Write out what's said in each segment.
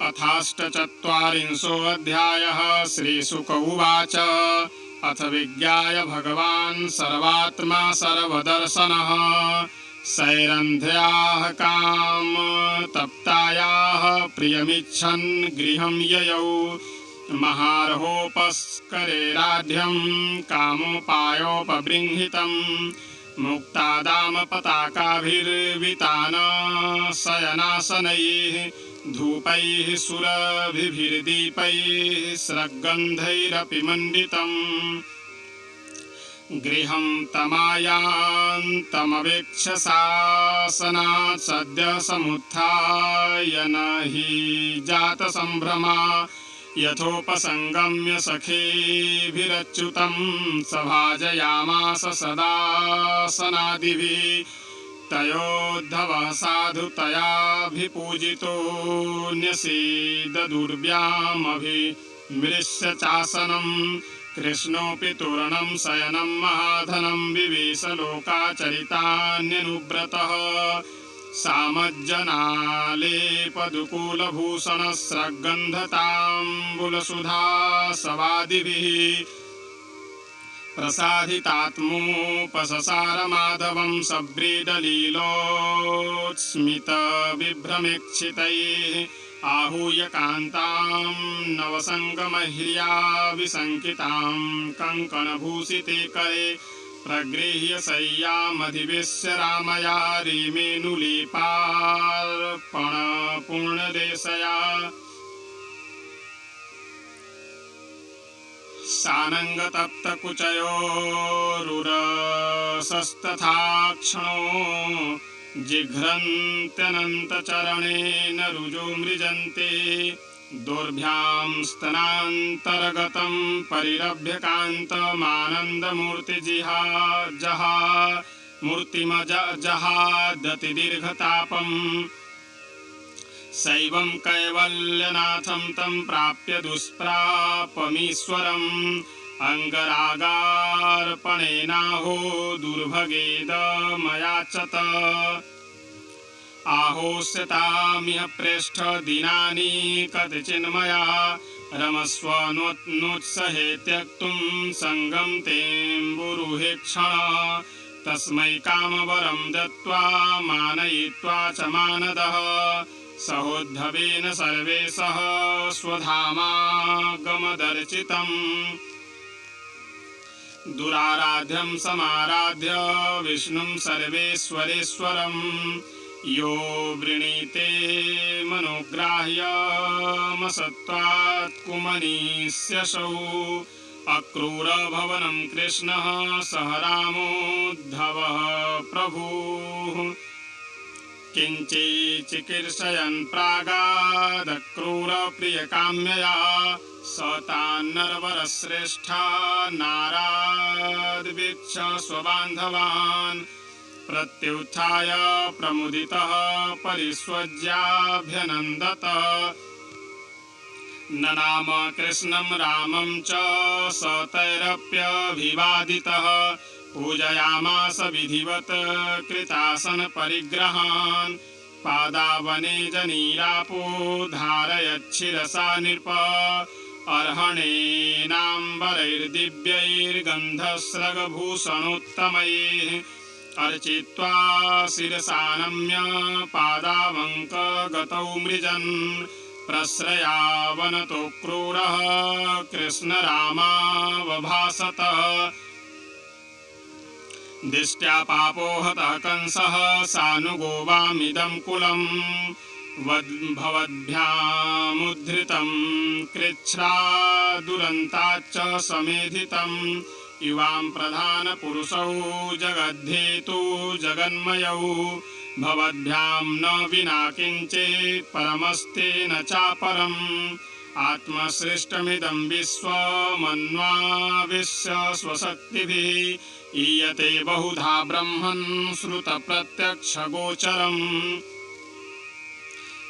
अथाष्टचत्वारिंशोऽध्यायः। श्रीशुक उवाच अथ विज्ञाय भगवान् सर्वात्मा सर्वदर्शनः सैरन्ध्र्याः कामतप्तायाः प्रियमिच्छन् गृहं ययौ महार्होपस्करेराढ्यं कामोपायोपबृंहितं मुक्तादामपताकाभिर्वितान शयनासनैः धूपैः सुरभिर्दीपैः स्रग्गन्धैरपि मण्डितम् गृहं तमायान्तमवेक्ष शासनात् सद्य समुत्थाय न हि जातसम्भ्रमा यथोपसंगम्य सखेभिरच्युतं सभाजयामास सदासनादिभिः तयोद्धवः साधु तयाभिपूजितो न्यसीददुर्व्यामभिमृश्य चासनम् कृष्णोऽपि तूर्णं शयनं महाधनं विवेश लोकाचरितान्यनुव्रतः सामज्जनालेपदुकूलभूषणस्रग्गन्धताम्बूलसुधासवादिभिः प्रसादितात्मोपससार माधवं सव्रीडलीलोत्स्मितविभ्रमेक्षितैः आहूय कान्तां नवसङ्गमह्र्या विशङ्कितां कङ्कणभूषिते करे प्रगृह्य शय्यामधिवेश्य रामया रेमेनुलेपार्पणपूर्णदेशया सानङ्गतप्तकुचयोरुरसस्तथा जिघ्रन्त्यनन्तचरणेन रुजो मृजन्ते दोर्भ्यां स्तनान्तर्गतं परिरभ्य कान्तमानन्दमूर्तिजिहा मूर्तिमजहादतिदीर्घतापम् शैवं कैवल्यनाथं तं प्राप्य दुष्प्रापमीश्वरम् अङ्गरागार्पणेनाहो दुर्भगेदमयाचत आहोस्यतामिह प्रेष्ठ दिनानि कतिचिन्मया रमस्व नोत्सहे त्यक्तुं सङ्गं तेऽम्बुरुहे क्षण तस्मै कामवरं दत्त्वा मानयित्वा च मानदः सहोद्धवेन सर्वेशः स्वधामागमदर्चितम् दुराराध्यं समाराध्य विष्णुं सर्वेश्वरेश्वरम् यो वृणीते मनोग्राह्यमसत्त्वात् कुमनीस्यसौ अक्रूरभवनं कृष्णः सह रामोद्धवः प्रभुः किञ्चिच्चिकीर्षयन् प्रागादक्रूरप्रियकाम्यया स तान्नरवरश्रेष्ठा नाराद्वीक्ष स्वबान्धवान् प्रत्युत्थाय प्रमुदितः परिष्वज्याभ्यनन्दत ननाम कृष्णं रामं च स तैरप्यभिवादितः पूजयामास विधिवत् कृतासन परिग्रहान् पादावने जनीरापो धारयच्छिरसा नृप अर्हणेनाम्बरैर्दिव्यैर्गन्धस्रगभूषणोत्तमैः अर्चित्वा शिरसानम्य पादावङ्कगतौ मृजन् प्रश्रयावनतो क्रूरः कृष्णरामावभासत दिष्ट्या पापो हतः कंसः सानुगोवामिदं कुलं भवद्भ्यामुद्धृतं कृच्छ्रादुरन्ताच्च समेधितं युवां प्रधानपुरुषौ जगद्धेतु जगन्मयौ भवद्भ्यां न विना किञ्चित् परमस्तेन चापरम् आत्मसृष्टमिदं विश्वमन्वाविश्य स्वशक्तिभिः ईयते बहुधा ब्रह्मन् श्रुतप्रत्यक्षगोचरम्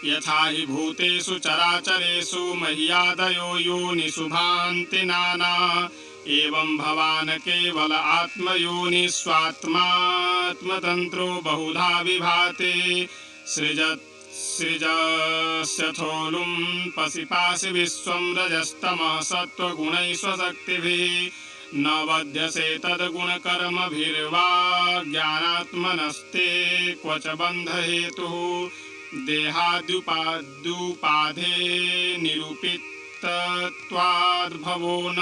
यथा हि भूतेषु चराचरेषु मह्यादयो योनिषु भान्ति नाना एवं भवान् केवल आत्मयोनिस्वात्मात्मतन्त्रो बहुधा विभाते सृजस्यथोलुं पसिपासि विश्वं रजस्तमः सत्त्वगुणैः स्वशक्तिभिः न बध्यसे तद्गुणकर्मभिर्वा ज्ञानात्मनस्ते क्व च बन्धहेतुः देहाद्युपाधे निरूपितत्वाद्भवो न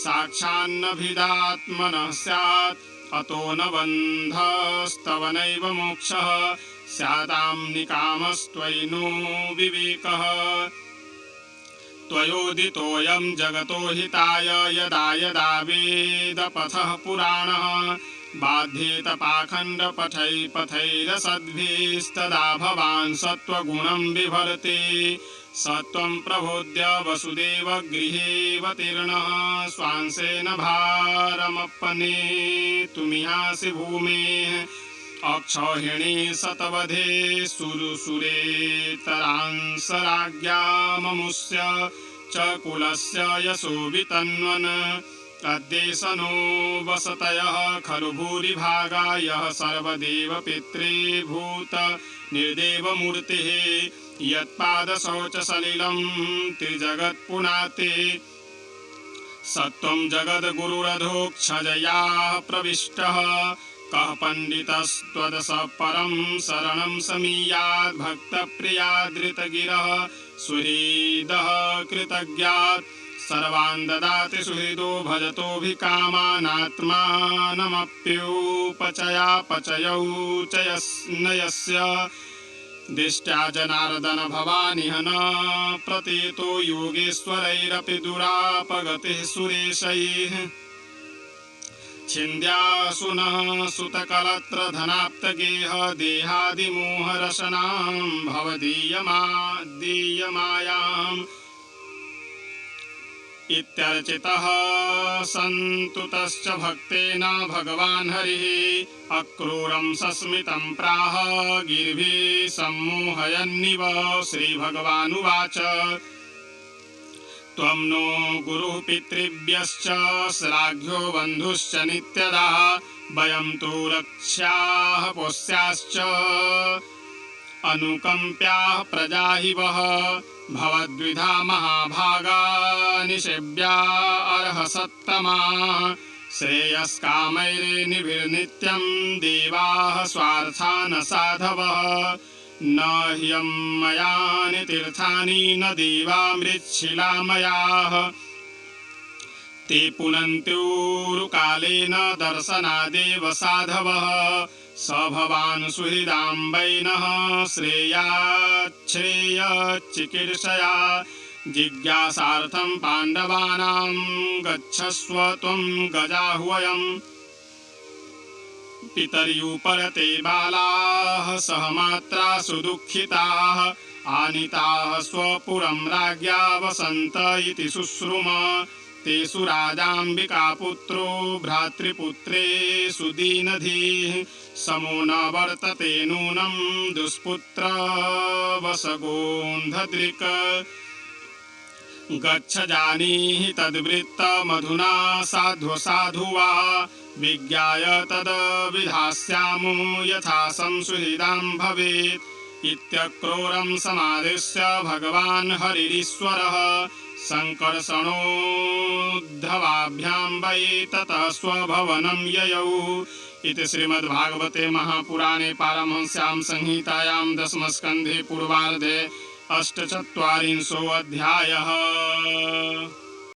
साक्षान्नभिदात्मनः स्यात् अतो न बन्धस्तव नैव मोक्षः स्यादां निकामस्त्वयि नो विवेकः त्वयोदितोऽयं जगतो हिताय यदा यदा वेदपथः पुराणः बाध्येत पाखण्डपथैरसद्भिस्तदा भवान् सत्त्वगुणं बिभर्ति सत्त्वं प्रबोध्य वसुदेवगृहेऽवतीर्णः स्वांसेन भारमपनेतुमिहासि भूमेः अक्षौहिणी शतवधे सुरेतरांसराज्ञाममुष्य च कुलस्य यशो वितन्वन् अद्येशनो वसतयः खलु भूरिभागा यः सर्वदेव पितृभूत निर्देवमूर्तिः यत्पादशौचसलिलं त्रिजगत्पुनाते सत्त्वं जगद्गुरुरधोक्षजयाः प्रविष्टः कः पण्डितस्त्वदसः परं शरणं समीयात् भक्तप्रियादृतगिरः सुहृदः कृतज्ञात् सर्वान् ददाति सुहृदो भजतोऽभिकामानात्मानमप्युपचयापचयौ च यस्य दिष्ट्या जनार्दन भवानिह न प्रतीतो योगेश्वरैरपि दुरापगतिः सुरेशैः छिन्द्यासु नः सुतकलत्रधनाप्तगेह देहादिमोहरशनां भवदीयमायाम् इत्यर्चितः सन्तुतश्च भक्तेन भगवान् हरिः अक्रूरं सस्मितं प्राह गिरिभिः सम्मोहयन्निव श्रीभगवानुवाच त्वं नो गुरुः पितृभ्यश्च श्लाघ्यो बन्धुश्च नित्यदा वयं तु रक्ष्याः पोष्याश्च अनुकम्प्याः प्रजा हि वः भवद्विधा महाभागा निषेव्या अर्हसत्तमा श्रेयस्कामैर्निभिर्नित्यं देवाः स्वार्था न साधवः न ह्यमयानि तीर्थानि न देवा मृच्छिलामयाः ते पुनन्त्युरुकालेन दर्शनादेव साधवः स भवान् सुहृदाम्बैनः श्रेयाच्छ्रेयचिकीर्षया जिज्ञासार्थं पाण्डवानां गच्छस्व त्वं गजाह्वयम् पितर्युपरते बालाः सहमात्रा सुदुःखिताः आनीताः स्वपुरं राज्ञा वसन्त इति शुश्रुम तेषु राजाम्बिकापुत्रो भ्रातृपुत्रे सुदीनधीः समो न वर्तते नूनं दुष्पुत्र वसगोन्धदृक् गच्छ जानीहि तद्वृत्तमधुना साधु वा विज्ञाय तद्विधास्यामो यथा संसुहृदां भवेत् इत्यक्रूरं समादिश्य भगवान् हरिरीश्वरः सङ्कर्षणोद्धवाभ्यां वै ततः स्वभवनं ययौ इति श्रीमद्भागवते महापुराणे पारमहंस्यां संहितायां दशमस्कन्धे पूर्वार्धे 48 अध्यायः।